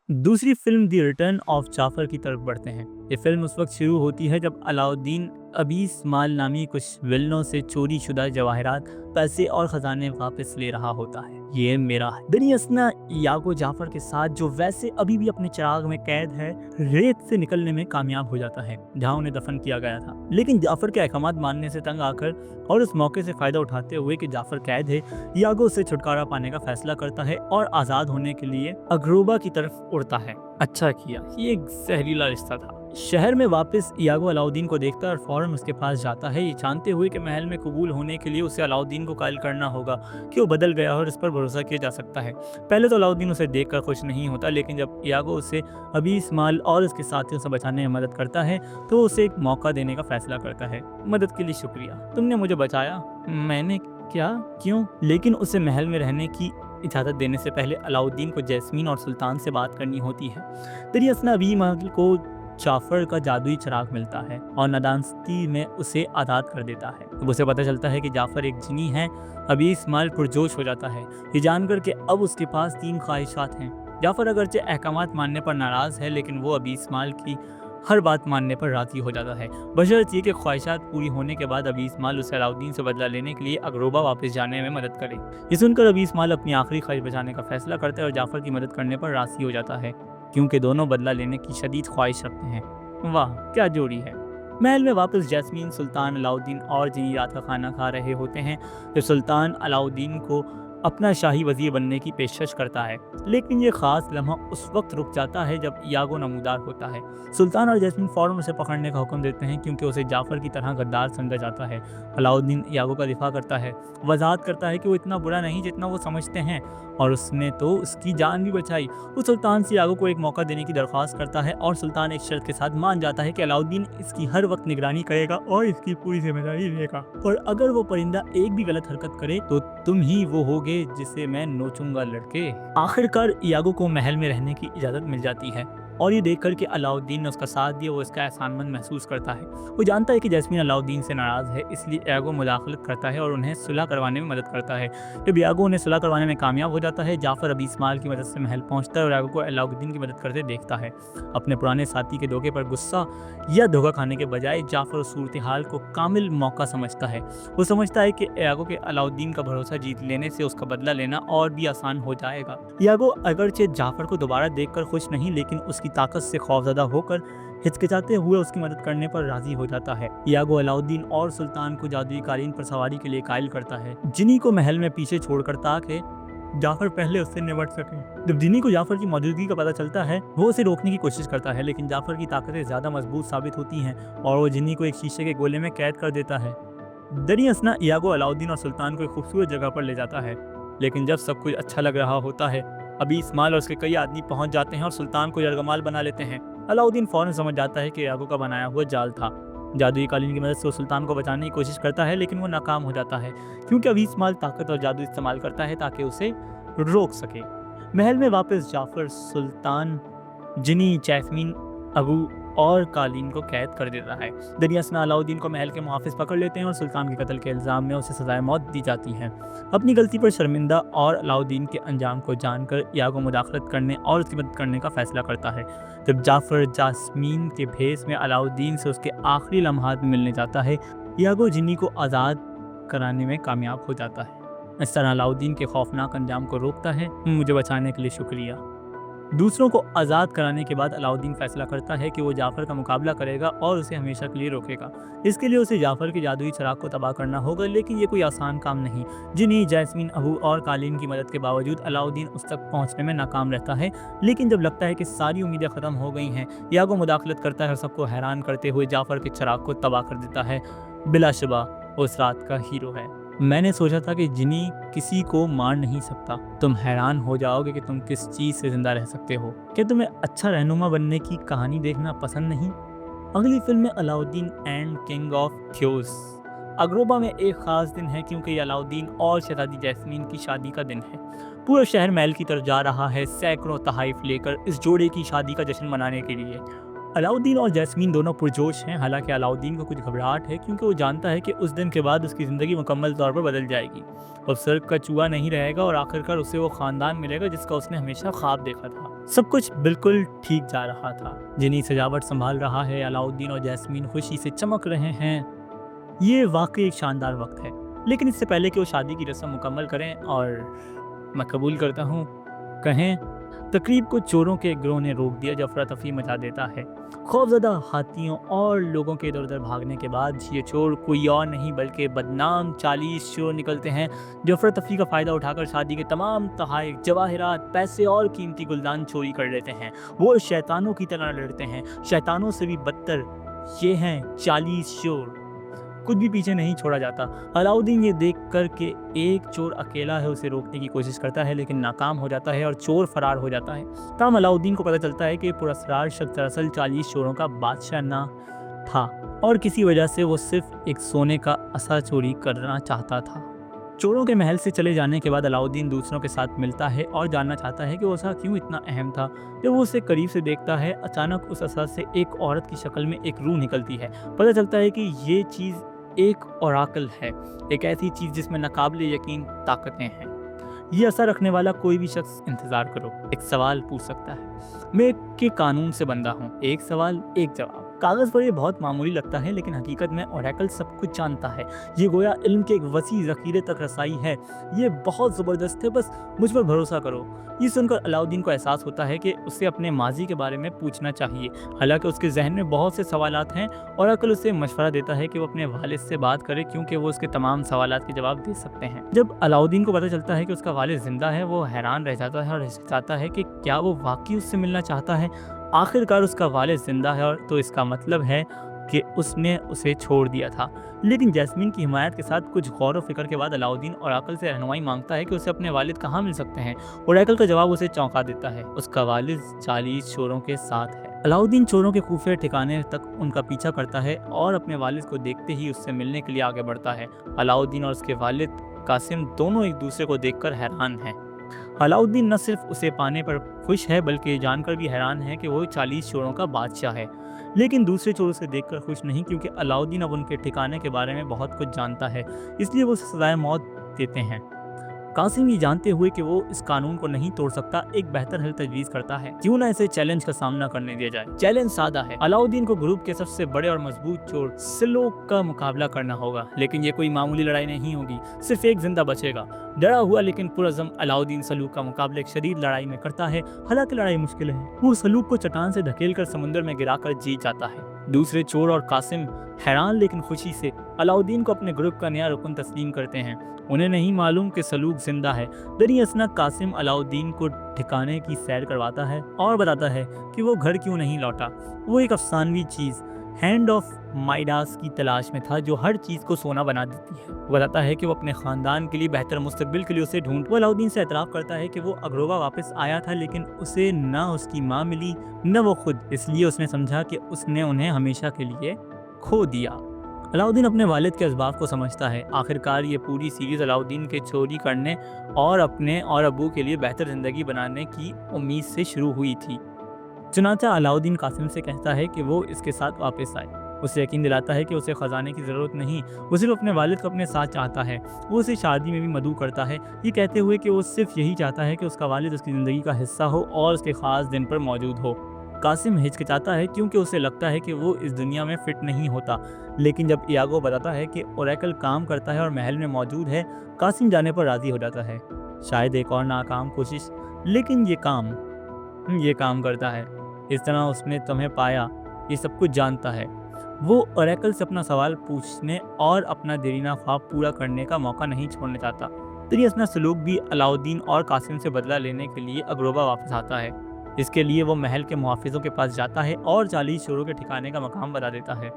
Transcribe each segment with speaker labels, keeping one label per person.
Speaker 1: दूसरी film the return of Jafar की तरफ बढ़ते हैं। ये फिल्म उस वक्त शुरू होती है जब अलाउद्दीन अबीस माल नामी कुछ विलनों से चोरी शुदा जवाहरात, पैसे और खजाने वापस ले रहा होता है। ये मेरा है। बनी असना यागो जाफर के साथ, जो वैसे अभी भी अपने चिराग में कैद है, रेत से निकलने में कामयाब हो जाता है जहाँ उन्हें दफन किया गया था। लेकिन जाफर के अहकामात मानने से तंग आकर और उस मौके से फायदा उठाते हुए कि जाफर कैद है, यागो से छुटकारा पाने का फैसला करता है और आजाद होने के लिए अगरोबा की तरफ उड़ता है। अच्छा किया, ये एक जहरीला रिश्ता था। शहर में वापस यागो अलाउद्दीन को देखता है और फौरन उसके पास जाता है, ये जानते हुए कि महल में कबूल होने के लिए उसे अलाउद्दीन को कायल करना होगा कि वो बदल गया और इस पर भरोसा किया जा सकता है। पहले तो अलाउद्दीन उसे देखकर खुश नहीं होता, लेकिन जब यागो उसे अबीस माल और उसके साथियों से बचाने में मदद करता है तो वो उसे एक मौका देने का फैसला करता है। मदद के लिए शुक्रिया, तुमने मुझे बचाया। मैंने क्या, क्यों? लेकिन उसे महल में रहने की इजाज़त देने से पहले अलाउद्दीन को जैस्मीन और सुल्तान से बात करनी होती है। दरियासना अबी माल को जाफर का जादुई चिराग मिलता है और नादानस्ती में उसे आज़ाद कर देता है। अब उसे पता चलता है कि जाफर एक जिनी है। अबी इस्माइल पुरजोश हो जाता है ये जानकर कि अब उसके पास 3 ख्वाहिशात हैं। जाफर अगरचे अहकामात मानने पर नाराज़ है, लेकिन वो अबी इस्माइल की हर बात मानने पर राज़ी हो जाता है, बशर्त ये कि ख्वाहिशात पूरी होने के बाद अबी इस्माइल उसे अलाउद्दीन से बदला लेने के लिए अगरोबा वापस जाने में मदद करे। ये सुनकर अबी इस्माइल अपनी आखिरी ख्वाहिश बचाने का फैसला करता है और जाफर की मदद करने पर राज़ी हो जाता है, क्योंकि दोनों बदला लेने की शदीद ख्वाहिश रखते हैं। वाह क्या जोड़ी है। महल में वापस जैस्मीन, सुल्तान, अलाउद्दीन और जिनी रात का खाना खा रहे होते हैं जब सुल्तान अलाउद्दीन को अपना शाही वजीर बनने की पेशकश करता है। लेकिन ये खास लम्हा उस वक्त रुक जाता है जब यागो नमूदार होता है। सुल्तान और जैस्मीन फौरन उसे पकड़ने का हुक्म देते हैं, क्योंकि उसे जाफर की तरह गद्दार समझा जाता है। अलाउद्दीन यागो का दिफा करता है, वजाहत करता है कि वो इतना बुरा नहीं जितना वो समझते हैं और उसने तो उसकी जान भी बचाई। वो सुल्तान से यागो को एक मौका देने की दरख्वास्त करता है और सुल्तान एक शर्त के साथ मान जाता है कि अलाउद्दीन इसकी हर वक्त निगरानी करेगा और इसकी पूरी जिम्मेदारी लेगा, और अगर वो परिंदा एक भी गलत हरकत करे तो तुम ही वो होगे जिसे मैं नोचूंगा लड़के। आखिरकार यागो को महल में रहने की इजाज़त मिल जाती है और ये देखकर कि अलाउद्दीन ने उसका साथ दिया, वो इसका एहसानमंद महसूस करता है। वो जानता है कि जैस्मीन अलाउद्दीन से नाराज़ है, इसलिए यागो मुदाखलत करता है और उन्हें सुलह करवाने में मदद करता है। जब यागो उन्हें सुलह करवाने में कामयाब हो जाता है, जाफर अबी इस्माइल की मदद से महल पहुंचता है और यागो को अलाउद्दीन की मदद करते देखता है। अपने पुराने साथी के धोखे पर गुस्सा या धोखा खाने के बजाय जाफर उस सूरत हाल को कामिल मौका समझता है। वो समझता है कि यागो के अलाउद्दीन का भरोसा जीत लेने से उसका बदला लेना और भी आसान हो जाएगा। यागो अगरचे जाफर को दोबारा देखकर खुश नहीं, लेकिन उसकी ताकत से खौफजदा होकर हिचकिचाते हुए उसकी मदद करने पर राजी हो जाता है। यागो अलाउद्दीन और सुल्तान को जादुई कालीन पर सवारी के लिए कायल करता है, जिनी को महल में पीछे छोड़कर ताकि जाफर पहले उससे निपट सके। जब जिनी को जाफर की मौजूदगी का पता चलता है, वो उसे रोकने की कोशिश करता है, लेकिन जाफर की ताकतें ज्यादा मजबूत साबित होती हैं और वो जिनी को एक शीशे के गोले में कैद कर देता है। दरियासना यागो अलाउद्दीन और सुल्तान को एक खूबसूरत जगह पर ले जाता है, लेकिन जब सब कुछ अच्छा लग रहा होता है, अबी इस्माइल और उसके कई आदमी पहुंच जाते हैं और सुल्तान को यरगमाल बना लेते हैं। अलाउद्दीन फौरन समझ जाता है कि यागो का बनाया हुआ जाल था। जादुई कालीन की मदद से वो सुल्तान को बचाने की कोशिश करता है, लेकिन वो नाकाम हो जाता है, क्योंकि अबी इस्माइल ताकत और जादू इस्तेमाल करता है ताकि उसे रोक सके। महल में वापस जाफर, सुल्तान, जिनी, जैस्मीन, अबू और कालीन को कैद कर देता है। दरियासना अलाउद्दीन को महल के मुहाफिज पकड़ लेते हैं और सुल्तान के कत्ल के इल्ज़ाम में उसे सजाए मौत दी जाती है। अपनी गलती पर शर्मिंदा और अलाउद्दीन के अंजाम को जानकर यागो मुदाखलत करने और उसकी मदद करने का फैसला करता है। जब जाफर जास्मीन के भेस में अलाउद्दीन से उसके आखिरी लम्हात में मिलने जाता है, यागो जिन्नी को आज़ाद कराने में कामयाब हो जाता है। इस तरह अलाउद्दीन के खौफनाक अंजाम को रोकता है। मुझे बचाने के लिए शुक्रिया। दूसरों को आज़ाद कराने के बाद अलाउद्दीन फैसला करता है कि वो जाफर का मुकाबला करेगा और उसे हमेशा के लिए रोकेगा। इसके लिए उसे जाफर के जादुई चिराग को तबाह करना होगा, लेकिन ये कोई आसान काम नहीं। जिनी, जैस्मीन, अबू और कालीन की मदद के बावजूद अलाउद्दीन उस तक पहुंचने में नाकाम रहता है। लेकिन जब लगता है कि सारी उम्मीदें ख़त्म हो गई हैं, यागो मुदाखलत करता है और सबको हैरान करते हुए जाफर के चिराग को तबाह कर देता है। बिलाशुबा उस रात का हीरो है। मैंने सोचा था कि जिनी किसी को मार नहीं सकता। तुम हैरान हो जाओगे कि तुम किस चीज़ से जिंदा रह सकते हो। क्या तुम्हें अच्छा रहनुमा बनने की कहानी देखना पसंद नहीं? अगली फिल्म में Aladdin and king of thieves. अगरोबा में एक खास दिन है, क्योंकि ये अलाउद्दीन और शहजादी जैस्मीन की शादी का दिन है। पूरा शहर महल की तरफ जा रहा है, सैकड़ों तहाइफ लेकर इस जोड़े की शादी का जश्न मनाने के लिए। अलाउद्दीन और जैस्मीन दोनों पुरजोश हैं। हालांकि अलाउद्दीन को कुछ घबराहट है, क्योंकि वो जानता है कि उस दिन के बाद उसकी ज़िंदगी मुकम्मल तौर पर बदल जाएगी। अब सर्क का चूहा नहीं रहेगा और आखिरकार उसे वो ख़ानदान मिलेगा जिसका उसने हमेशा ख्वाब देखा था। सब कुछ बिल्कुल ठीक जा रहा था। जिनी सजावट संभाल रहा है, अलाउद्दीन और जैस्मीन खुशी से चमक रहे हैं। ये वाकई एक शानदार वक्त है। लेकिन इससे पहले कि वो शादी की रस्म मुकम्मल करें और मैं कबूल करता हूँ कहें, तकरीब को चोरों के एक गिरोह ने रोक दिया जो अफरा तफरी मचा देता है। खौफजदा हाथियों और लोगों के इधर उधर भागने के बाद ये चोर कोई और नहीं बल्कि बदनाम 40 चोर निकलते हैं जो अफरा तफरी का फ़ायदा उठाकर शादी के तमाम तोहफ़े, जवाहरात, पैसे और कीमती गुलदान चोरी कर लेते हैं। वो शैतानों की तरह लड़ते हैं, शैतानों से भी बदतर ये हैं 40 चोर। कुछ भी पीछे नहीं छोड़ा जाता। अलाउद्दीन ये देख कर के एक चोर अकेला है उसे रोकने की कोशिश करता है लेकिन नाकाम हो जाता है और चोर फरार हो जाता है। तब अलाउद्दीन को पता चलता है कि पुरस्कार शख्स दरअसल 40 चोरों का बादशाह ना था और किसी वजह से वो सिर्फ एक सोने का असा चोरी करना चाहता था। चोरों के महल से चले जाने के बाद अलाउद्दीन दूसरों के साथ मिलता है और जानना चाहता है कि वो असा क्यों इतना अहम था। जब वो उसे करीब से देखता है, अचानक उस असा से एक औरत की शक्ल में एक रूह निकलती है। पता चलता है कि ये चीज़ एक ओराकल है, एक ऐसी चीज़ जिसमें नाकाबिले यकीन ताकतें हैं। ये असर रखने वाला कोई भी शख्स इंतज़ार करो, एक सवाल पूछ सकता है। मैं के कानून से बंधा हूँ, एक सवाल एक जवाब। कागज़ पर ये बहुत मामूली लगता है लेकिन हकीकत में ओरेकल सब कुछ जानता है। ये गोया इल्म के एक वसी ज़ख़ीरे तक रसाई है। ये बहुत ज़बरदस्त है, बस मुझ पर भरोसा करो। ये सुनकर अलाउद्दीन को एहसास होता है कि उसे अपने माजी के बारे में पूछना चाहिए। हालांकि उसके जहन में बहुत से सवालात हैं। ओरेकल उसे मशवरा देता है कि वो अपने वालिद से बात करे क्योंकि वो उसके तमाम सवालात के जवाब दे सकते हैं। जब अलाउद्दीन को पता चलता है कि उसका वालिद ज़िंदा है, वो हैरान रह जाता है और हिचकिचाता है कि क्या वो वाकई उससे मिलना चाहता है। आखिरकार उसका वालिद जिंदा है और तो इसका मतलब है कि उसने उसे छोड़ दिया था। लेकिन जैस्मीन की हिमायत के साथ कुछ गौर व फिक्र के बाद अलाउद्दीन ओरेकल से रहनुमाई मांगता है कि उसे अपने वालिद कहाँ मिल सकते हैं। ओरेकल का जवाब उसे चौंका देता है, उसका वालिद 40 चोरों के साथ है। अलाउद्दीन चोरों के खुफिया ठिकाने तक उनका पीछा करता है और अपने वालिद को देखते ही उससे मिलने के लिए आगे बढ़ता है। अलाउद्दीन और उसके वालिद कासिम दोनों एक दूसरे को देखकर हैरान हैं। अलाउद्दीन न सिर्फ उसे पाने पर खुश है बल्कि ये जानकर भी हैरान है कि वो 40 चोरों का बादशाह है। लेकिन दूसरे चोर उसे देखकर खुश नहीं, क्योंकि अलाउद्दीन अब उनके ठिकाने के बारे में बहुत कुछ जानता है, इसलिए वो उसे सजाए मौत देते हैं। कासिम ये जानते हुए कि वो इस कानून को नहीं तोड़ सकता, एक बेहतर हल तजवीज़ करता है। क्यों ना इसे चैलेंज का सामना करने दिया जाए। चैलेंज सादा है, अलाउद्दीन को ग्रुप के सबसे बड़े और मजबूत चोर सिलोक का मुकाबला करना होगा। लेकिन ये कोई मामूली लड़ाई नहीं होगी, सिर्फ एक जिंदा बचेगा। डरा हुआ लेकिन पुरअज़्म अलाउद्दीन सलूक का मुकाबला एक शदीद लड़ाई में करता है। हालांकि लड़ाई मुश्किल है। वो सलूक को चट्टान से धकेलकर समुद्र में गिराकर जीत जाता है। दूसरे चोर और कासिम हैरान लेकिन खुशी से अलाउद्दीन को अपने ग्रुप का नया रुकन तस्लीम करते हैं। उन्हें नहीं मालूम कि सलूक जिंदा है। दरी असना कासिम अलाउद्दीन को ठिकाने की सैर करवाता है और बताता है कि वो घर क्यों नहीं लौटा। वो एक अफसानवी चीज़ हैंड ऑफ माइडास की तलाश में था जो हर चीज़ को सोना बना देती है। वो बताता है कि वो अपने ख़ानदान के लिए बेहतर मुस्तकबिल के लिए उसे ढूंढ। वो अलाउद्दीन से एतराफ़ करता है कि वो अगरोबा वापस आया था लेकिन उसे न उसकी माँ मिली न वो खुद, इसलिए उसने समझा कि उसने उन्हें हमेशा के लिए खो दिया। अलाउद्दीन अपने वालिद के असबाब को समझता है। आखिरकार ये पूरी सीरीज़ अलाउद्दीन के चोरी करने और अपने और अबू के लिए बेहतर ज़िंदगी बनाने की उम्मीद से शुरू हुई थी। चुनांचा अलाउद्दीन कासिम से कहता है कि वो इसके साथ वापस आए। उसे यकीन दिलाता है कि उसे ख़जाने की ज़रूरत नहीं, वो सिर्फ अपने वालिद को अपने साथ चाहता है। वो उसे शादी में भी मदऊ करता है, ये कहते हुए कि वो सिर्फ यही चाहता है कि उसका वालिद उसकी ज़िंदगी का हिस्सा हो और उसके ख़ास दिन पर मौजूद हो। कासिम हिचकिचाता है क्योंकि उसे लगता है कि वो इस दुनिया में फिट नहीं होता। लेकिन जब इयागो बताता है कि ओरेकल काम करता है और महल में मौजूद है, कासिम जाने पर राज़ी हो जाता है। शायद एक और नाकाम कोशिश, लेकिन ये काम करता है। इस तरह उसने तुम्हें पाया, ये सब कुछ जानता है। वो ओरेकल से अपना सवाल पूछने और अपना देरीना ख्वाब पूरा करने का मौका नहीं छोड़ना चाहता। तेरी असना सलूक भी अलाउद्दीन और कासिम से बदला लेने के लिए अगरोबा वापस आता है। इसके लिए वो महल के मुहाफिजों के पास जाता है और 40 चोरों के ठिकाने का मकाम बता देता है।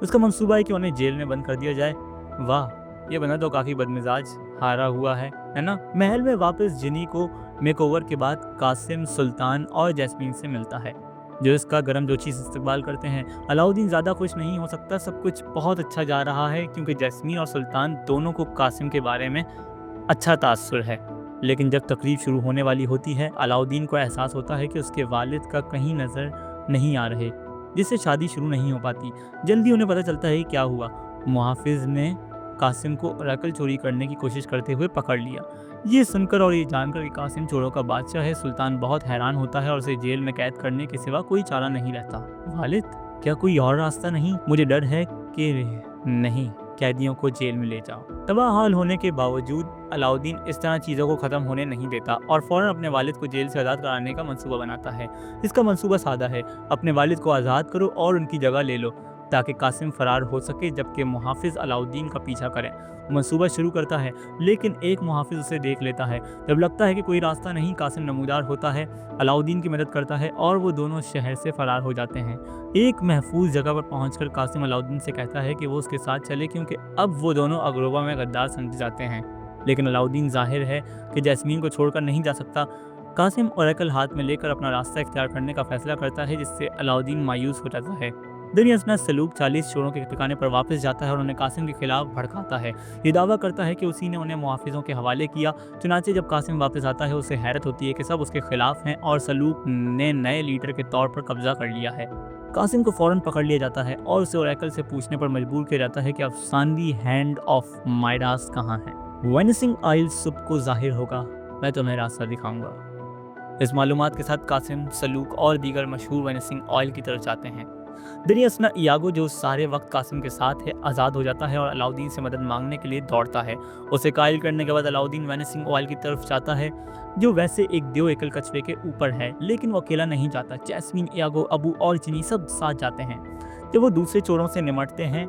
Speaker 1: उसका मंसूबा है कि उन्हें जेल में बंद कर दिया जाए। वाह, ये बना तो काफ़ी बदमिजाज हारा हुआ है ना। महल में वापस जिनी को मेकओवर के बाद कासिम, सुल्तान और जैस्मीन से मिलता है जो इसका गर्मजोशी से इस्तकबाल करते हैं। अलाउद्दीन ज़्यादा खुश नहीं हो सकता। सब कुछ बहुत अच्छा जा रहा है क्योंकि जैस्मीन और सुल्तान दोनों को कासिम के बारे में अच्छा तासुर है। लेकिन जब तकरीब शुरू होने वाली होती है, अलाउद्दीन को एहसास होता है कि उसके वालिद का कहीं नज़र नहीं आ रहे, जिससे शादी शुरू नहीं हो पाती। जल्दी उन्हें पता चलता है कि क्या हुआ। मुहाफिज ने कासिम को ओरेकल चोरी करने की कोशिश करते हुए पकड़ लिया। ये सुनकर और ये जानकर कि कासिम चोरों का बादशाह है, सुल्तान बहुत हैरान होता है और उसे जेल में कैद करने के सिवा कोई चारा नहीं रहता। वालिद, क्या कोई और रास्ता नहीं? मुझे डर है कि नहीं, कैदियों को जेल में ले जाओ। तबाह हाल होने के बावजूद अलाउद्दीन इस तरह चीज़ों को ख़त्म होने नहीं देता और फ़ौरन अपने वालिद को जेल से आज़ाद कराने का मंसूबा बनाता है। इसका मंसूबा सादा है, अपने वालिद को आज़ाद करो और उनकी जगह ले लो ताकि कासिम फरार हो सके जबकि मुहाफिज अलाउद्दीन का पीछा करें। मंसूबा शुरू करता है लेकिन एक मुहाफिज उसे देख लेता है। जब लगता है कि कोई रास्ता नहीं, कासिम नमूदार होता है, अलाउद्दीन की मदद करता है और वो दोनों शहर से फरार हो जाते हैं। एक महफूज जगह पर पहुंचकर कासिम अलाउद्दीन से कहता है कि वो उसके साथ चले क्योंकि अब वो दोनों अगरोबा में गद्दार समझे जाते हैं। लेकिन अलाउद्दीन जाहिर है कि जैस्मीन को छोड़कर नहीं जा सकता। कासिम ओरेकल हाथ में लेकर अपना रास्ता इख्तियार करने का फैसला करता है जिससे अलाउद्दीन मायूस हो जाता है। दुनिया सलूक 40 चोरों के ठिकाने पर वापस जाता है और उन्हें कासिम के खिलाफ भड़काता है। ये दावा करता है कि उसी ने उन्हें मुहाफिजों के हवाले किया। चुनांचे जब कासिम वापस आता है उसे हैरत होती है कि सब उसके खिलाफ हैं और सलूक ने नए लीडर के तौर पर कब्जा कर लिया है। कासिम को फौरन पकड़ लिया जाता है और उसे ओरेकल से पूछने पर मजबूर किया जाता है कि अफसानवी हैंड ऑफ माइडास कहाँ है। वेनिसिंग ऑयल सुबह को जाहिर होगा, मैं तुम्हें रास्ता दिखाऊंगा। इस मालूमात के साथ कासिम, सलूक और दीगर मशहूर वेनिसिंग ऑयल की तरफ जाते हैं। दरियासना इयागो जो सारे वक्त कासिम के साथ है आज़ाद हो जाता है और अलाउद्दीन से मदद मांगने के लिए दौड़ता है। उसे कायल करने के बाद अलाउद्दीन वेनिसिंग ऑयल की तरफ जाता है जो वैसे एक 2 एकड़ कछुए के ऊपर है, लेकिन वो अकेला नहीं जाता। जैस्मीन, इयागो, अबू और चिनी सब साथ जाते हैं। जब वो दूसरे चोरों से निमटते हैं,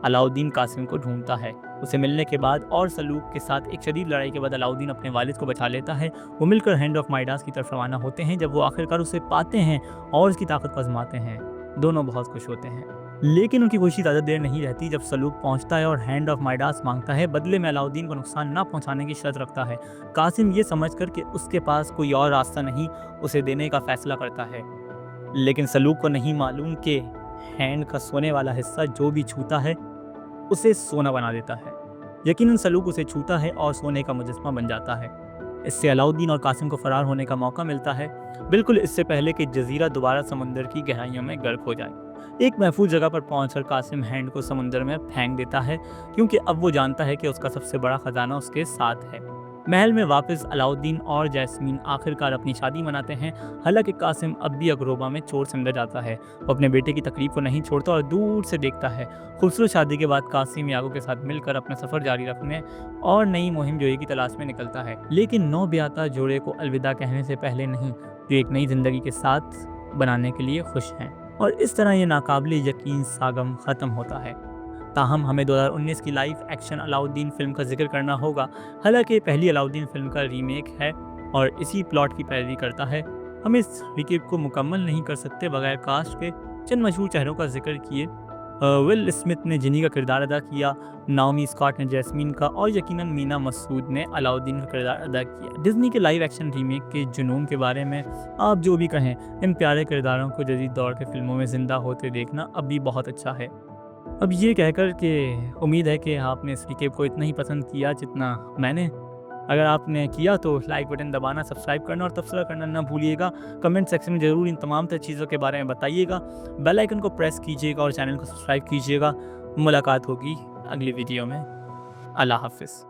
Speaker 1: अलाउद्दीन कासिम को ढूंढता है। उसे मिलने के बाद और सलूक के साथ एक शदीद लड़ाई के बाद अलाउद्दीन अपने वालिद को बचा लेता है। वो मिलकर हैंड ऑफ माइडास की तरफ रवाना होते हैं। जब वो आखिरकार उसे पाते हैं और उसकी ताकत को आजमाते हैं, दोनों बहुत खुश होते हैं। लेकिन उनकी खुशी ज़्यादा देर नहीं रहती जब सलूक पहुंचता है और हैंड ऑफ माइडास मांगता है। बदले में अलाउद्दीन को नुकसान न पहुंचाने की शर्त रखता है। कासिम ये समझकर कि उसके पास कोई और रास्ता नहीं, उसे देने का फैसला करता है। लेकिन सलूक को नहीं मालूम कि हैंड का सोने वाला हिस्सा जो भी छूता है उसे सोना बना देता है। यकीनन सलूक उसे छूता है और सोने का मुजस्मा बन जाता है। इससे अलाउद्दीन और कासिम को फरार होने का मौका मिलता है, बिल्कुल इससे पहले कि जजीरा दोबारा समुंदर की गहराइयों में गर्क हो जाए। एक महफूज जगह पर पहुंचकर कासिम हैंड को समुंदर में फेंक देता है क्योंकि अब वो जानता है कि उसका सबसे बड़ा खजाना उसके साथ है। महल में वापस अलाउद्दीन और जैस्मीन आखिरकार अपनी शादी मनाते हैं। हालांकि कासिम अब भी अगरोबा में चोर समझा जाता है। वो अपने बेटे की तकरीब को नहीं छोड़ता और दूर से देखता है। खूबसूरत शादी के बाद कासिम यागो के साथ मिलकर अपना सफ़र जारी रखने और नई मुहिम जोई की तलाश में निकलता है, लेकिन नौ ब्याता जोड़े को अलविदा कहने से पहले नहीं, जो एक नई जिंदगी के साथ बनाने के लिए खुश हैं। और इस तरह ये नाकाबिल यकीन सागम ख़त्म होता है। ताहम हमें 2019 की लाइव एक्शन अलाउद्दीन फिल्म का जिक्र करना होगा। हालांकि पहली अलाउद्दीन फिल्म का रीमेक है और इसी प्लॉट की पैरवी करता है। हम इस रिकेप को मुकम्मल नहीं कर सकते बगैर कास्ट के चंद मशहूर चेहरों का जिक्र किए। विल स्मिथ ने जिनी का किरदार अदा किया, नाओमी स्कॉट ने जैस्मीन का और यकीनन मीना मसूद ने अलाउद्दीन का किरदार अदा किया। डिज्नी के लाइव एक्शन रीमेक के जुनून के बारे में आप जो भी कहें, इन प्यारे किरदारों को जदीद दौर के फिल्मों में ज़िंदा होते देखना अब भी बहुत अच्छा है। अब ये कहकर के उम्मीद है कि आपने इस रिकेप को इतना ही पसंद किया जितना मैंने। अगर आपने किया तो लाइक बटन दबाना, सब्सक्राइब करना और तबसरा करना ना भूलिएगा। कमेंट सेक्शन में ज़रूर इन तमाम तरह चीज़ों के बारे में बताइएगा। बेल आइकन को प्रेस कीजिएगा और चैनल को सब्सक्राइब कीजिएगा। मुलाकात होगी अगली वीडियो में। अल्लाह हाफ़िज़।